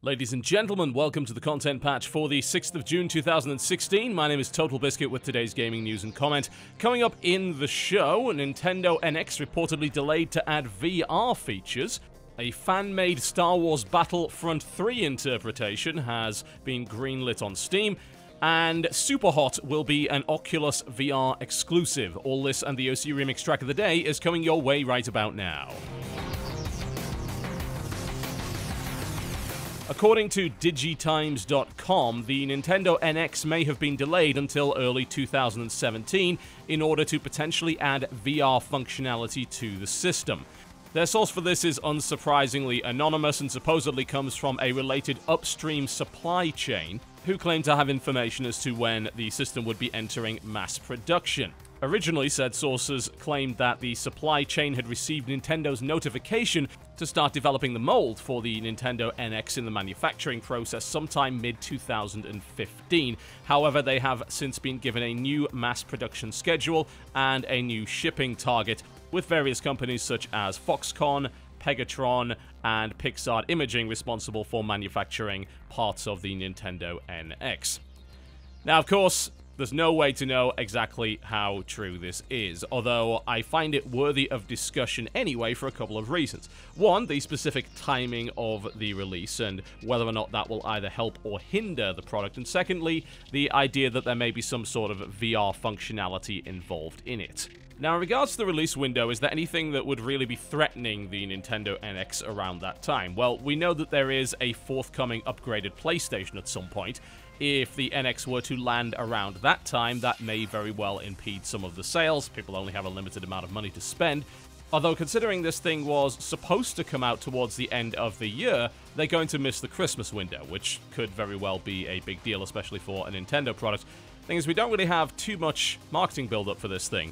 Ladies and gentlemen, welcome to the content patch for the 6th of June 2016. My name is TotalBiscuit with today's gaming news and comment. Coming up in the show, Nintendo NX reportedly delayed to add VR features. A fan-made Star Wars Battlefront 3 interpretation has been greenlit on Steam. And Superhot will be an Oculus VR exclusive. All this and the OC Remix track of the day is coming your way right about now. According to digitimes.com, the Nintendo NX may have been delayed until early 2017 in order to potentially add VR functionality to the system. Their source for this is unsurprisingly anonymous and supposedly comes from a related upstream supply chain, who claim to have information as to when the system would be entering mass production. Originally, said sources claimed that the supply chain had received Nintendo's notification to start developing the mold for the Nintendo NX in the manufacturing process sometime mid-2015. However, they have since been given a new mass production schedule and a new shipping target, with various companies such as Foxconn, Pegatron, and Pixar Imaging responsible for manufacturing parts of the Nintendo NX. Now, of course, there's no way to know exactly how true this is, although I find it worthy of discussion anyway for a couple of reasons. One, the specific timing of the release and whether or not that will either help or hinder the product, and secondly, the idea that there may be some sort of VR functionality involved in it. Now, in regards to the release window, is there anything that would really be threatening the Nintendo NX around that time? Well, we know that there is a forthcoming upgraded PlayStation at some point. If the NX were to land around that time, that may very well impede some of the sales. People only have a limited amount of money to spend. Although, considering this thing was supposed to come out towards the end of the year, they're going to miss the Christmas window, which could very well be a big deal, especially for a Nintendo product. Thing is, we don't really have too much marketing build-up for this thing.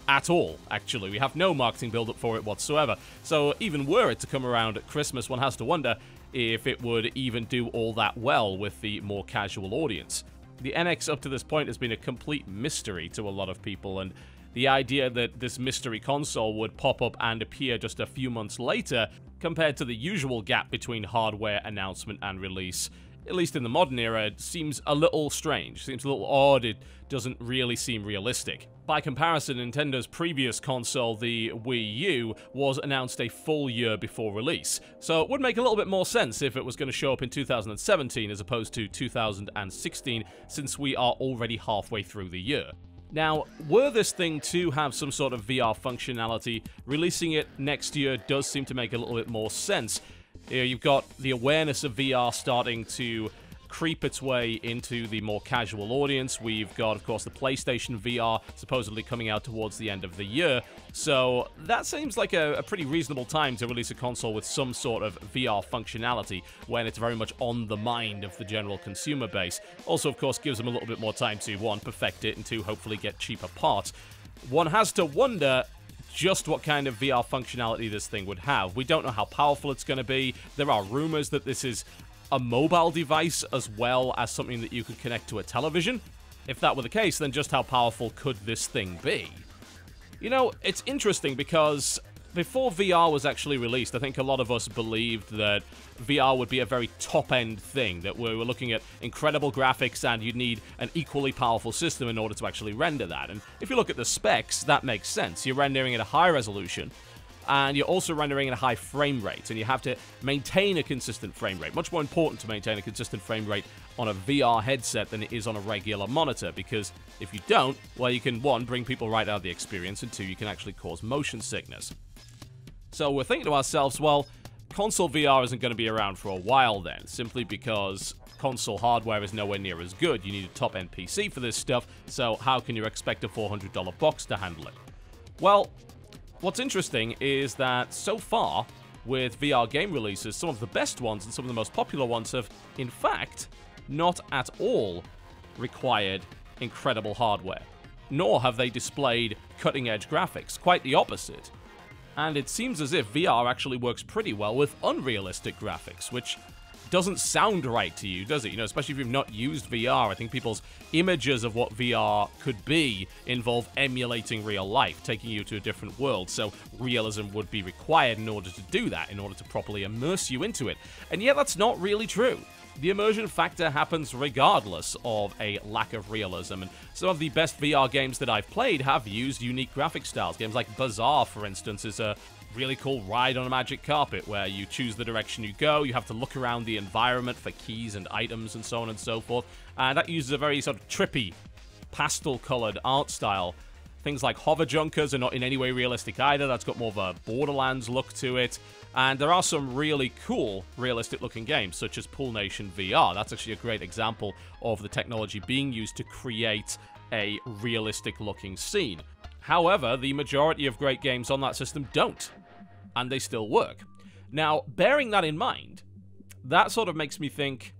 At all, actually. We have no marketing build-up for it whatsoever. So even were it to come around at Christmas, one has to wonder if it would even do all that well with the more casual audience. The NX up to this point has been a complete mystery to a lot of people, and the idea that this mystery console would pop up and appear just a few months later, compared to the usual gap between hardware announcement and release, at least in the modern era, seems a little strange, seems a little odd. It doesn't really seem realistic. By comparison, Nintendo's previous console, the Wii U, was announced a full year before release, so it would make a little bit more sense if it was going to show up in 2017 as opposed to 2016, since we are already halfway through the year. Now, were this thing to have some sort of VR functionality, releasing it next year does seem to make a little bit more sense. You've got the awareness of VR starting to creep its way into the more casual audience. We've got, of course, the PlayStation VR supposedly coming out towards the end of the year. So that seems like a pretty reasonable time to release a console with some sort of VR functionality when it's very much on the mind of the general consumer base. Also, of course, gives them a little bit more time to, one, perfect it, and two, hopefully get cheaper parts. One has to wonder just what kind of VR functionality this thing would have. We don't know how powerful it's going to be. There are rumors that this is a mobile device as well as something that you could connect to a television. If that were the case, then just how powerful could this thing be? You know, it's interesting because before VR was actually released, I think a lot of us believed that VR would be a very top-end thing, that we were looking at incredible graphics and you'd need an equally powerful system in order to actually render that. And if you look at the specs, that makes sense. You're rendering at a high resolution, and you're also rendering at a high frame rate, and you have to maintain a consistent frame rate. Much more important to maintain a consistent frame rate on a VR headset than it is on a regular monitor, because if you don't, well, you can, one, bring people right out of the experience, and two, you can actually cause motion sickness. So we're thinking to ourselves, well, console VR isn't going to be around for a while then, simply because console hardware is nowhere near as good. You need a top-end PC for this stuff, so how can you expect a $400 box to handle it? Well, what's interesting is that so far, with VR game releases, some of the best ones and some of the most popular ones have, in fact, not at all required incredible hardware. Nor have they displayed cutting-edge graphics, quite the opposite. And it seems as if VR actually works pretty well with unrealistic graphics, which doesn't sound right to you, does it? You know, especially if you've not used VR. I think people's images of what VR could be involve emulating real life, taking you to a different world. So realism would be required in order to do that, in order to properly immerse you into it. And yet that's not really true. The immersion factor happens regardless of a lack of realism, and some of the best VR games that I've played have used unique graphic styles. Games like Bazaar, for instance, is a really cool ride on a magic carpet where you choose the direction you go, you have to look around the environment for keys and items and so on and so forth, and that uses a very sort of trippy, pastel-colored art style. Things like Hover Junkers are not in any way realistic either. That's got more of a Borderlands look to it. And there are some really cool, realistic-looking games, such as Pool Nation VR. That's actually a great example of the technology being used to create a realistic-looking scene. However, the majority of great games on that system don't, and they still work. Now, bearing that in mind, that sort of makes me think,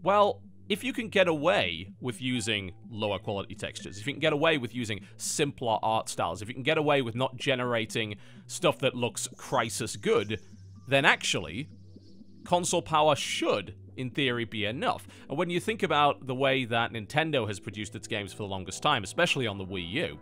well, if you can get away with using lower quality textures, if you can get away with using simpler art styles, if you can get away with not generating stuff that looks crisis good, then actually, console power should, in theory, be enough. And when you think about the way that Nintendo has produced its games for the longest time, especially on the Wii U,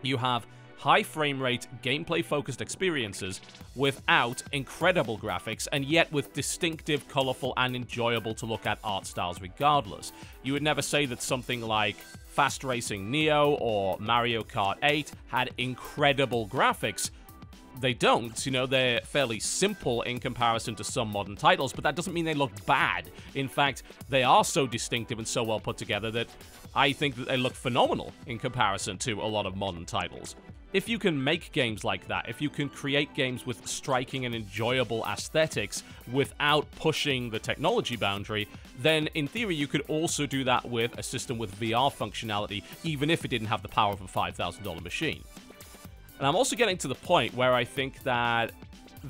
you have high frame rate, gameplay-focused experiences without incredible graphics, and yet with distinctive, colorful, and enjoyable to look at art styles regardless. You would never say that something like Fast Racing Neo or Mario Kart 8 had incredible graphics. They don't, you know, they're fairly simple in comparison to some modern titles, but that doesn't mean they look bad. In fact, they are so distinctive and so well put together that I think that they look phenomenal in comparison to a lot of modern titles. If you can make games like that, if you can create games with striking and enjoyable aesthetics without pushing the technology boundary, then in theory you could also do that with a system with VR functionality, even if it didn't have the power of a $5,000 machine. And I'm also getting to the point where I think that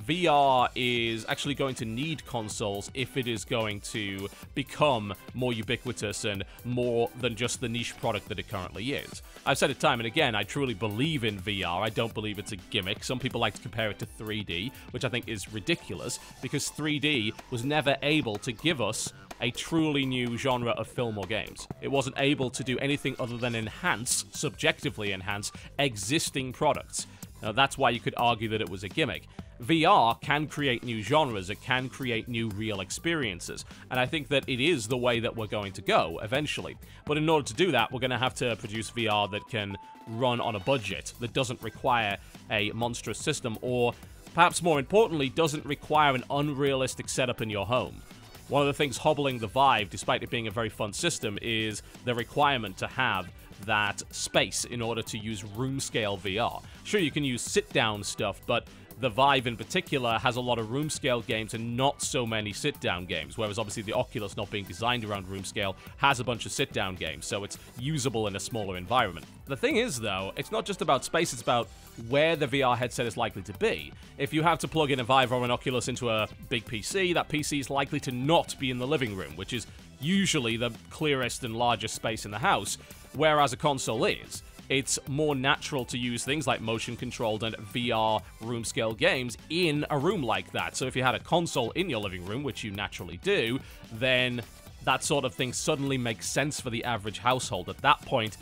VR is actually going to need consoles if it is going to become more ubiquitous and more than just the niche product that it currently is. I've said it time and again, I truly believe in VR. I don't believe it's a gimmick. Some people like to compare it to 3D, which I think is ridiculous, because 3D was never able to give us a truly new genre of film or games. It wasn't able to do anything other than enhance, subjectively enhance, existing products. Now, that's why you could argue that it was a gimmick. VR can create new genres, it can create new real experiences, and I think that it is the way that we're going to go, eventually. But in order to do that, we're going to have to produce VR that can run on a budget, that doesn't require a monstrous system, or, perhaps more importantly, doesn't require an unrealistic setup in your home. One of the things hobbling the Vive, despite it being a very fun system, is the requirement to have that space in order to use room-scale VR. Sure, you can use sit-down stuff, but the Vive in particular has a lot of room scale games and not so many sit-down games, whereas obviously the Oculus, not being designed around room scale, has a bunch of sit-down games, so it's usable in a smaller environment. The thing is, though, it's not just about space, it's about where the VR headset is likely to be. If you have to plug in a Vive or an Oculus into a big PC, that PC is likely to not be in the living room, which is usually the clearest and largest space in the house, whereas a console is. It's more natural to use things like motion-controlled and VR room-scale games in a room like that. So if you had a console in your living room, which you naturally do, then that sort of thing suddenly makes sense for the average household. At that point,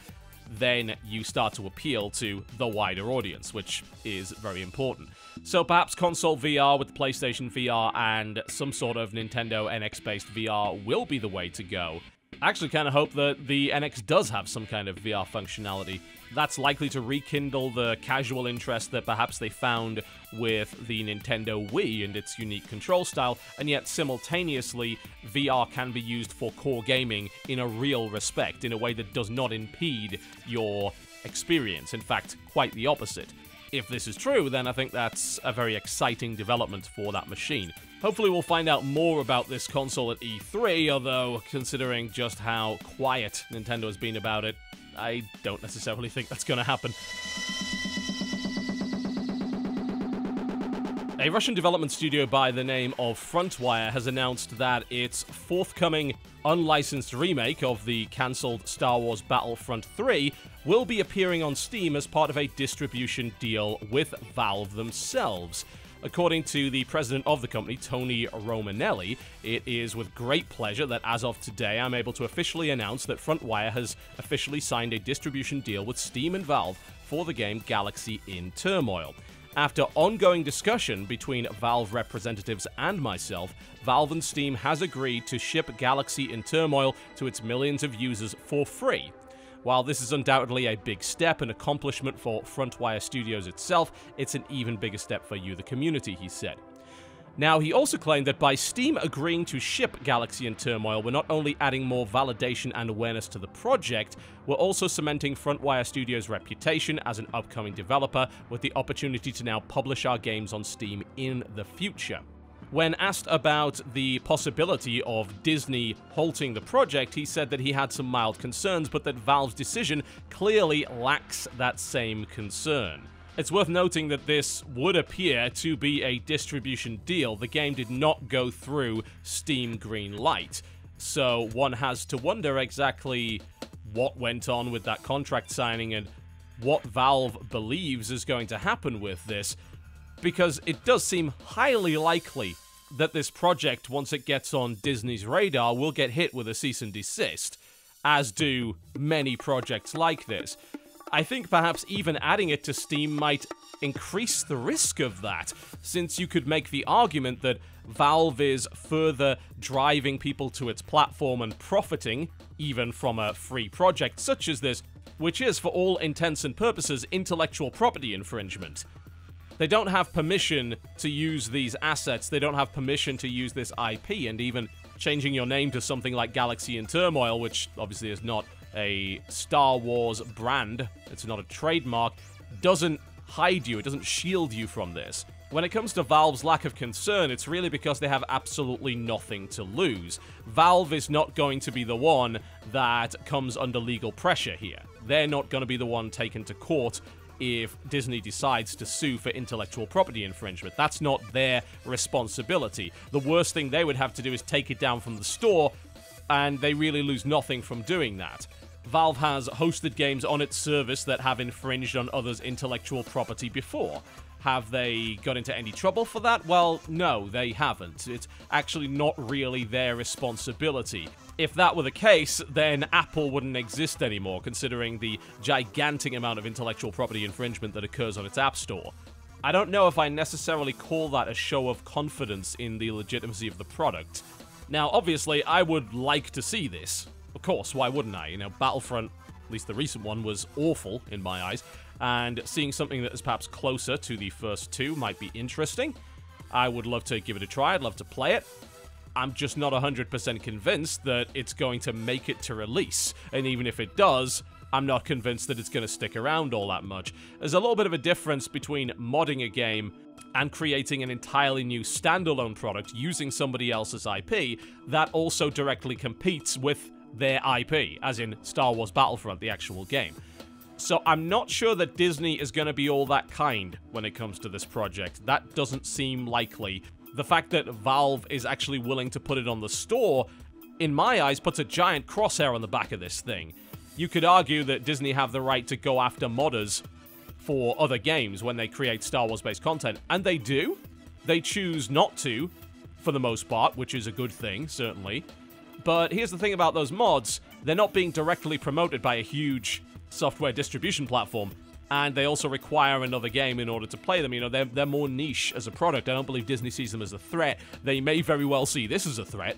then you start to appeal to the wider audience, which is very important. So perhaps console VR with the PlayStation VR and some sort of Nintendo NX-based VR will be the way to go. I actually kind of hope that the NX does have some kind of VR functionality. That's likely to rekindle the casual interest that perhaps they found with the Nintendo Wii and its unique control style, and yet simultaneously, VR can be used for core gaming in a real respect, in a way that does not impede your experience. In fact, quite the opposite. If this is true, then I think that's a very exciting development for that machine. Hopefully we'll find out more about this console at E3, although considering just how quiet Nintendo has been about it, I don't necessarily think that's going to happen. A Russian development studio by the name of Frontwire has announced that its forthcoming unlicensed remake of the cancelled Star Wars Battlefront 3 will be appearing on Steam as part of a distribution deal with Valve themselves. According to the president of the company, Tony Romanelli, it is with great pleasure that as of today, I'm able to officially announce that Frontwire has officially signed a distribution deal with Steam and Valve for the game Galaxy in Turmoil. After ongoing discussion between Valve representatives and myself, Valve and Steam has agreed to ship Galaxy in Turmoil to its millions of users for free. While this is undoubtedly a big step and accomplishment for Frontwire Studios itself, it's an even bigger step for you, the community, he said. Now, he also claimed that by Steam agreeing to ship Galaxy in Turmoil, we're not only adding more validation and awareness to the project, we're also cementing Frontwire Studios' reputation as an upcoming developer with the opportunity to now publish our games on Steam in the future. When asked about the possibility of Disney halting the project, he said that he had some mild concerns, but that Valve's decision clearly lacks that same concern. It's worth noting that this would appear to be a distribution deal. The game did not go through Steam greenlight, so one has to wonder exactly what went on with that contract signing and what Valve believes is going to happen with this, because it does seem highly likely that this project, once it gets on Disney's radar, will get hit with a cease and desist, as do many projects like this. I think perhaps even adding it to Steam might increase the risk of that, since you could make the argument that Valve is further driving people to its platform and profiting, even from a free project such as this, which is, for all intents and purposes, intellectual property infringement. They don't have permission to use these assets, they don't have permission to use this IP, and even changing your name to something like Galaxy in Turmoil, which obviously is not a Star Wars brand, it's not a trademark, doesn't hide you, it doesn't shield you from this. When it comes to Valve's lack of concern, it's really because they have absolutely nothing to lose. Valve is not going to be the one that comes under legal pressure here. They're not going to be the one taken to court if Disney decides to sue for intellectual property infringement. That's not their responsibility. The worst thing they would have to do is take it down from the store, and they really lose nothing from doing that. Valve has hosted games on its service that have infringed on others' intellectual property before. Have they got into any trouble for that? Well, no, they haven't. It's actually not really their responsibility. If that were the case, then Apple wouldn't exist anymore, considering the gigantic amount of intellectual property infringement that occurs on its App Store. I don't know if I necessarily call that a show of confidence in the legitimacy of the product. Now, obviously, I would like to see this. Of course, why wouldn't I? You know, Battlefront, at least the recent one, was awful in my eyes, and seeing something that is perhaps closer to the first two might be interesting. I would love to give it a try, I'd love to play it. I'm just not 100% convinced that it's going to make it to release, and even if it does, I'm not convinced that it's going to stick around all that much. There's a little bit of a difference between modding a game and creating an entirely new standalone product using somebody else's IP that also directly competes with their IP, as in Star Wars Battlefront, the actual game. So I'm not sure that Disney is going to be all that kind when it comes to this project. That doesn't seem likely. The fact that Valve is actually willing to put it on the store, in my eyes, puts a giant crosshair on the back of this thing. You could argue that Disney have the right to go after modders for other games when they create Star Wars-based content, and they do. They choose not to, for the most part, which is a good thing, certainly. But here's the thing about those mods, they're not being directly promoted by a huge software distribution platform, and they also require another game in order to play them. You know, they're more niche as a product. I don't believe Disney sees them as a threat. They may very well see this as a threat.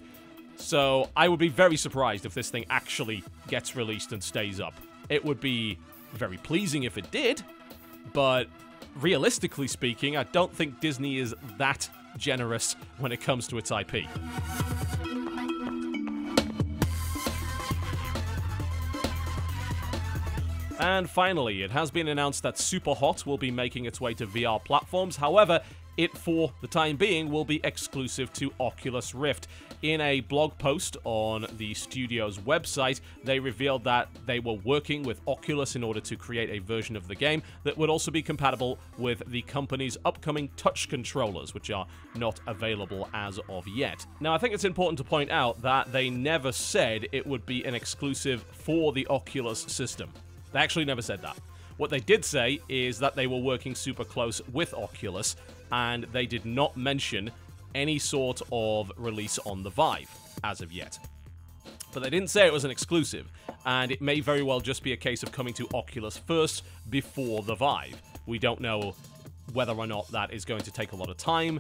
So I would be very surprised if this thing actually gets released and stays up. It would be very pleasing if it did, but realistically speaking, I don't think Disney is that generous when it comes to its IP. And finally, it has been announced that Superhot will be making its way to VR platforms. However, it, for the time being, will be exclusive to Oculus Rift. In a blog post on the studio's website, they revealed that they were working with Oculus in order to create a version of the game that would also be compatible with the company's upcoming touch controllers, which are not available as of yet. Now, I think it's important to point out that they never said it would be an exclusive for the Oculus system. They actually never said that. What they did say is that they were working super close with Oculus and they did not mention any sort of release on the Vive as of yet. But they didn't say it was an exclusive, and it may very well just be a case of coming to Oculus first before the Vive. We don't know whether or not that is going to take a lot of time.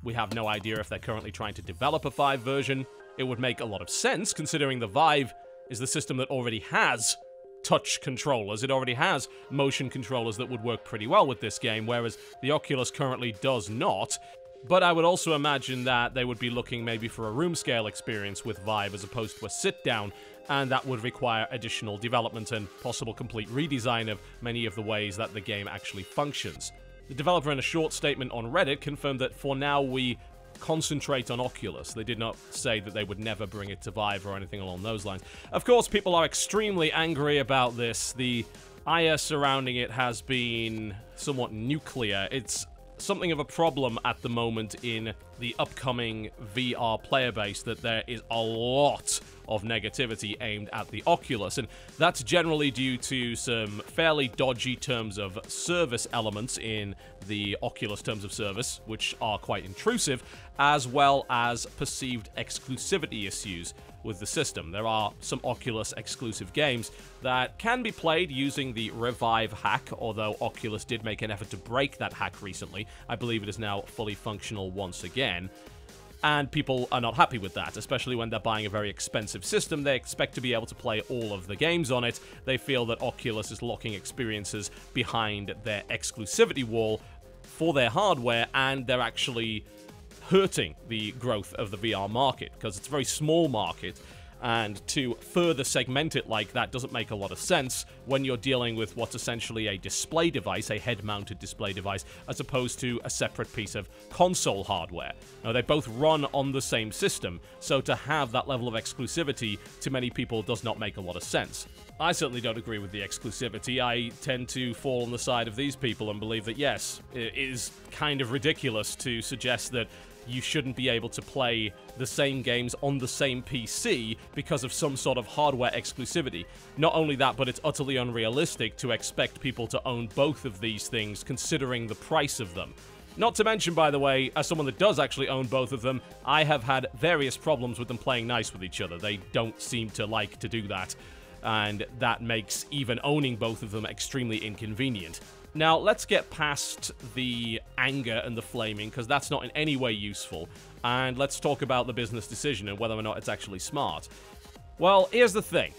We have no idea if they're currently trying to develop a Vive version. It would make a lot of sense, considering the Vive is the system that already has touch controllers. It already has motion controllers that would work pretty well with this game, whereas the Oculus currently does not. But I would also imagine that they would be looking maybe for a room-scale experience with Vive as opposed to a sit-down, and that would require additional development and possible complete redesign of many of the ways that the game actually functions. The developer, in a short statement on Reddit, confirmed that for now we concentrate on Oculus. They did not say that they would never bring it to Vive or anything along those lines. Of course, people are extremely angry about this. The ire surrounding it has been somewhat nuclear. It's something of a problem at the moment in the upcoming VR player base that there is a lot of negativity aimed at the Oculus, and that's generally due to some fairly dodgy terms of service elements in the Oculus terms of service, which are quite intrusive, as well as perceived exclusivity issues with the system. There are some Oculus exclusive games that can be played using the Revive hack, although Oculus did make an effort to break that hack recently. I believe it is now fully functional once again. And people are not happy with that, especially when they're buying a very expensive system. They expect to be able to play all of the games on it. They feel that Oculus is locking experiences behind their exclusivity wall for their hardware, and they're actually hurting the growth of the VR market, because it's a very small market, and to further segment it like that doesn't make a lot of sense when you're dealing with what's essentially a display device, a head-mounted display device, as opposed to a separate piece of console hardware. Now, they both run on the same system, so to have that level of exclusivity to many people does not make a lot of sense. I certainly don't agree with the exclusivity. I tend to fall on the side of these people and believe that, yes, it is kind of ridiculous to suggest that you shouldn't be able to play the same games on the same PC because of some sort of hardware exclusivity. Not only that, but it's utterly unrealistic to expect people to own both of these things, considering the price of them. Not to mention, by the way, as someone that does actually own both of them, I have had various problems with them playing nice with each other. They don't seem to like to do that, and that makes even owning both of them extremely inconvenient. Now, let's get past the anger and the flaming, because that's not in any way useful, and let's talk about the business decision and whether or not it's actually smart. Well, here's the thing.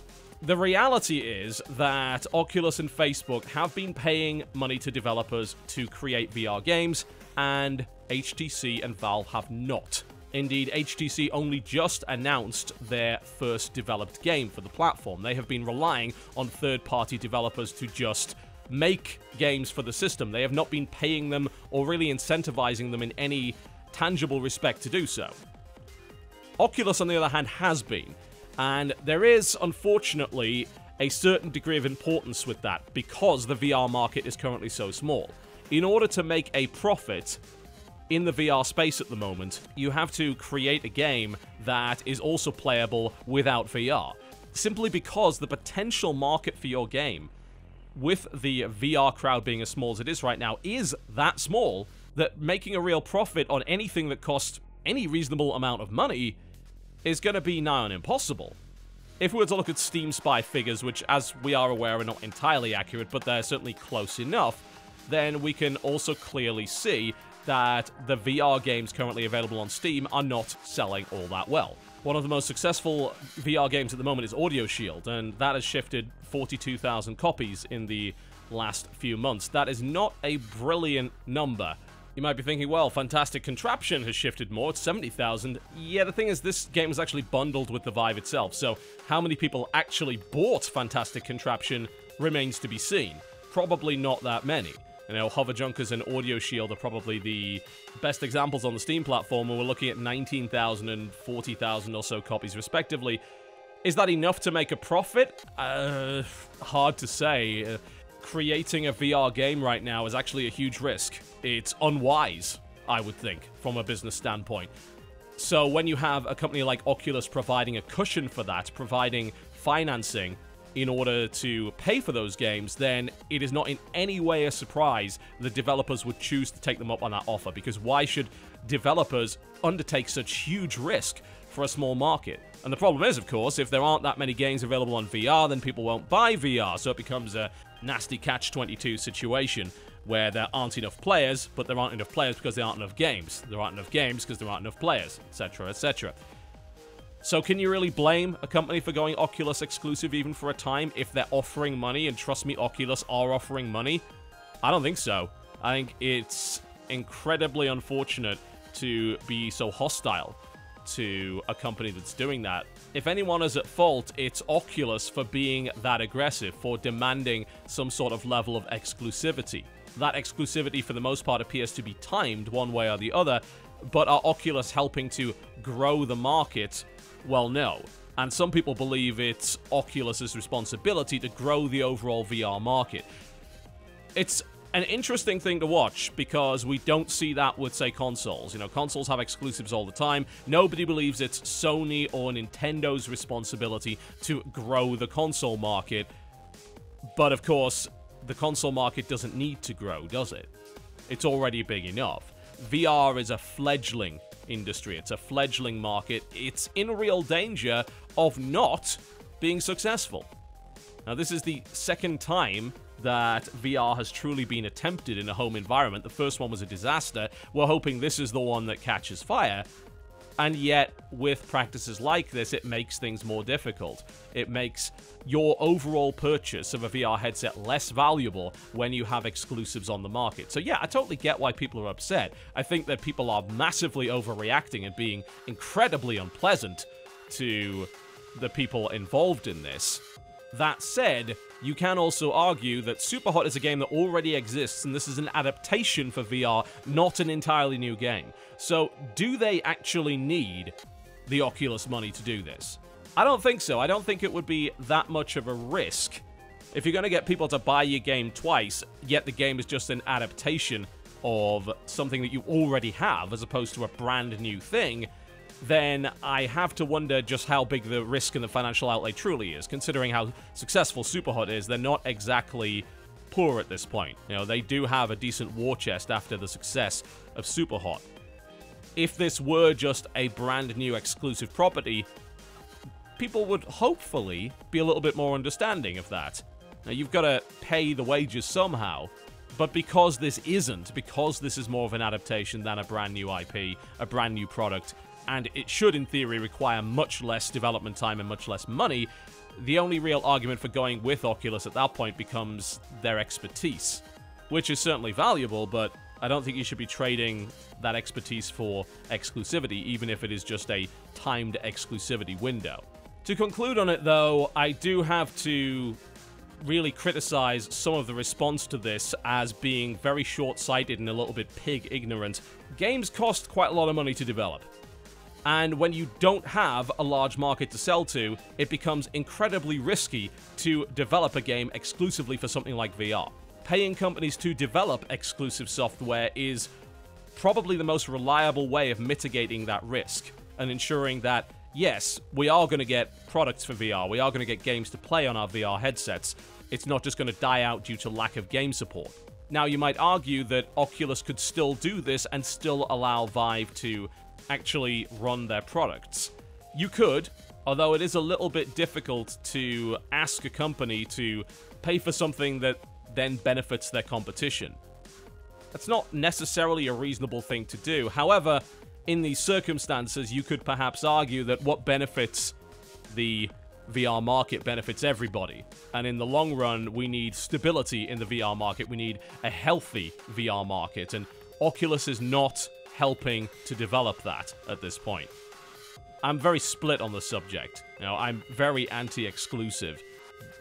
The reality is that Oculus and Facebook have been paying money to developers to create VR games, and HTC and Valve have not. Indeed, HTC only just announced their first developed game for the platform. They have been relying on third-party developers to just make games for the system. They have not been paying them or really incentivizing them in any tangible respect to do so. Oculus, on the other hand, has been, and there is, unfortunately, a certain degree of importance with that because the VR market is currently so small. In order to make a profit in the VR space at the moment, you have to create a game that is also playable without VR, simply because the potential market for your game, with the VR crowd being as small as it is right now, is that small that making a real profit on anything that costs any reasonable amount of money is going to be nigh on impossible. If we were to look at Steam Spy figures, which, as we are aware, are not entirely accurate, but they're certainly close enough, then we can also clearly see that the VR games currently available on Steam are not selling all that well. One of the most successful VR games at the moment is Audio Shield, and that has shifted 42,000 copies in the last few months. That is not a brilliant number. You might be thinking, well, Fantastic Contraption has shifted more, it's 70,000. Yeah, the thing is, this game was actually bundled with the Vive itself, so how many people actually bought Fantastic Contraption remains to be seen. Probably not that many. You know, Hover Junkers and Audio Shield are probably the best examples on the Steam platform, and we're looking at 19,000 and 40,000 or so copies respectively. Is that enough to make a profit? Hard to say. Creating a VR game right now is actually a huge risk. It's unwise, I would think, from a business standpoint. So when you have a company like Oculus providing a cushion for that, providing financing, in order to pay for those games, then it is not in any way a surprise that developers would choose to take them up on that offer, because why should developers undertake such huge risk for a small market? And the problem is, of course, if there aren't that many games available on VR, then people won't buy VR, so it becomes a nasty catch-22 situation where there aren't enough players, but there aren't enough players because there aren't enough games. There aren't enough games because there aren't enough players, etc., etc. So can you really blame a company for going Oculus exclusive even for a time if they're offering money? And trust me, Oculus are offering money. I don't think so. I think it's incredibly unfortunate to be so hostile to a company that's doing that. If anyone is at fault, it's Oculus for being that aggressive, for demanding some sort of level of exclusivity. That exclusivity, for the most part, appears to be timed one way or the other, but are Oculus helping to grow the market? Well, no. And some people believe it's Oculus's responsibility to grow the overall VR market. It's an interesting thing to watch because we don't see that with, say, consoles. You know, consoles have exclusives all the time. Nobody believes it's Sony or Nintendo's responsibility to grow the console market. But, of course, the console market doesn't need to grow, does it? It's already big enough. VR is a fledgling industry. It's a fledgling market. It's in real danger of not being successful. Now, this is the second time that VR has truly been attempted in a home environment. The first one was a disaster. We're hoping this is the one that catches fire. And yet, with practices like this, it makes things more difficult. It makes your overall purchase of a VR headset less valuable when you have exclusives on the market. So yeah, I totally get why people are upset. I think that people are massively overreacting and being incredibly unpleasant to the people involved in this. That said, you can also argue that Superhot is a game that already exists, and this is an adaptation for VR, not an entirely new game. So, do they actually need the Oculus money to do this? I don't think so. I don't think it would be that much of a risk. If you're going to get people to buy your game twice, yet the game is just an adaptation of something that you already have, as opposed to a brand new thing, then I have to wonder just how big the risk and the financial outlay truly is. Considering how successful Superhot is, they're not exactly poor at this point. You know, they do have a decent war chest after the success of Superhot. If this were just a brand new exclusive property, people would hopefully be a little bit more understanding of that. Now, you've got to pay the wages somehow, but because this isn't, because this is more of an adaptation than a brand new IP, a brand new product, and it should, in theory, require much less development time and much less money, the only real argument for going with Oculus at that point becomes their expertise, which is certainly valuable, but I don't think you should be trading that expertise for exclusivity, even if it is just a timed exclusivity window. To conclude on it, though, I do have to really criticize some of the response to this as being very short-sighted and a little bit pig-ignorant. Games cost quite a lot of money to develop. And when you don't have a large market to sell to, it becomes incredibly risky to develop a game exclusively for something like VR. Paying companies to develop exclusive software is probably the most reliable way of mitigating that risk and ensuring that, yes, we are going to get products for VR, we are going to get games to play on our VR headsets. It's not just going to die out due to lack of game support. Now, you might argue that Oculus could still do this and still allow Vive to actually run their products. You could, although it is a little bit difficult to ask a company to pay for something that then benefits their competition. That's not necessarily a reasonable thing to do. However, in these circumstances, you could perhaps argue that what benefits the VR market benefits everybody. And in the long run, we need stability in the VR market. We need a healthy VR market. And Oculus is not helping to develop that at this point. I'm very split on the subject. You know, I'm very anti-exclusive,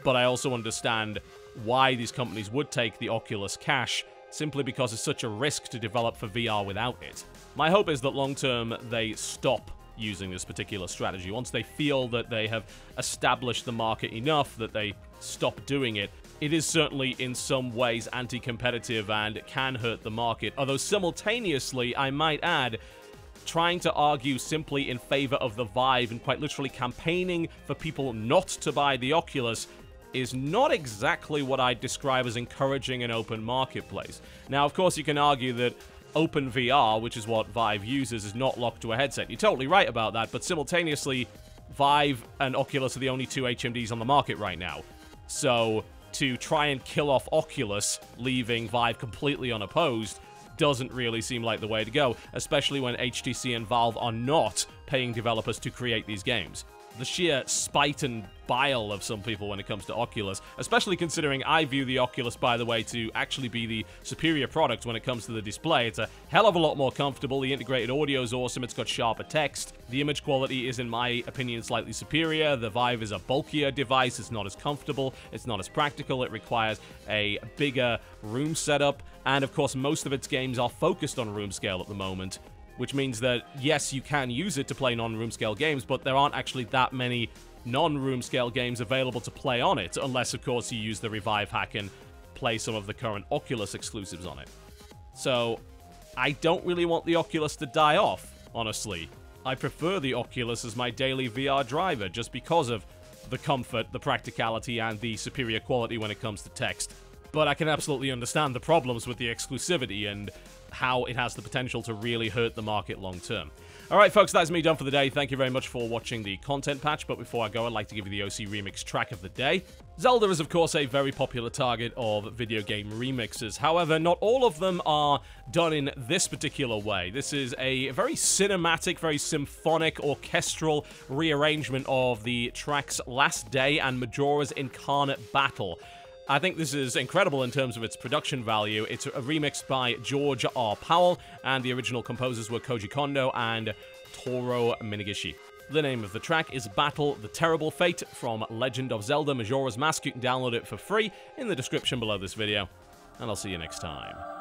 but I also understand why these companies would take the Oculus cash simply because it's such a risk to develop for VR without it. My hope is that long-term they stop using this particular strategy. Once they feel that they have established the market enough that they stop doing it. It is certainly in some ways anti-competitive and can hurt the market, although simultaneously, I might add, trying to argue simply in favor of the Vive and quite literally campaigning for people not to buy the Oculus is not exactly what I'd describe as encouraging an open marketplace. Now, of course, you can argue that Open VR, which is what Vive uses, is not locked to a headset. You're totally right about that, but simultaneously, Vive and Oculus are the only two HMDs on the market right now. So, to try and kill off Oculus, leaving Vive completely unopposed, doesn't really seem like the way to go, especially when HTC and Valve are not paying developers to create these games. The sheer spite and bile of some people when it comes to Oculus, especially considering I view the Oculus, by the way, to actually be the superior product when it comes to the display. It's a hell of a lot more comfortable, the integrated audio is awesome, it's got sharper text, the image quality is, in my opinion, slightly superior, the Vive is a bulkier device, it's not as comfortable, it's not as practical, it requires a bigger room setup, and of course most of its games are focused on room scale at the moment, which means that, yes, you can use it to play non-room scale games, but there aren't actually that many non-room scale games available to play on it, unless, of course, you use the Revive hack and play some of the current Oculus exclusives on it. So, I don't really want the Oculus to die off, honestly. I prefer the Oculus as my daily VR driver, just because of the comfort, the practicality, and the superior quality when it comes to text. But I can absolutely understand the problems with the exclusivity and how it has the potential to really hurt the market long term. Alright folks, that's me done for the day. Thank you very much for watching the content patch, but before I go, I'd like to give you the OC Remix track of the day. Zelda is of course a very popular target of video game remixes, however, not all of them are done in this particular way. This is a very cinematic, very symphonic, orchestral rearrangement of the tracks Last Day and Majora's Incarnate Battle. I think this is incredible in terms of its production value. It's a remix by George R. Powell, and the original composers were Koji Kondo and Toru Minegishi. The name of the track is Battle the Terrible Fate from Legend of Zelda Majora's Mask. You can download it for free in the description below this video, and I'll see you next time.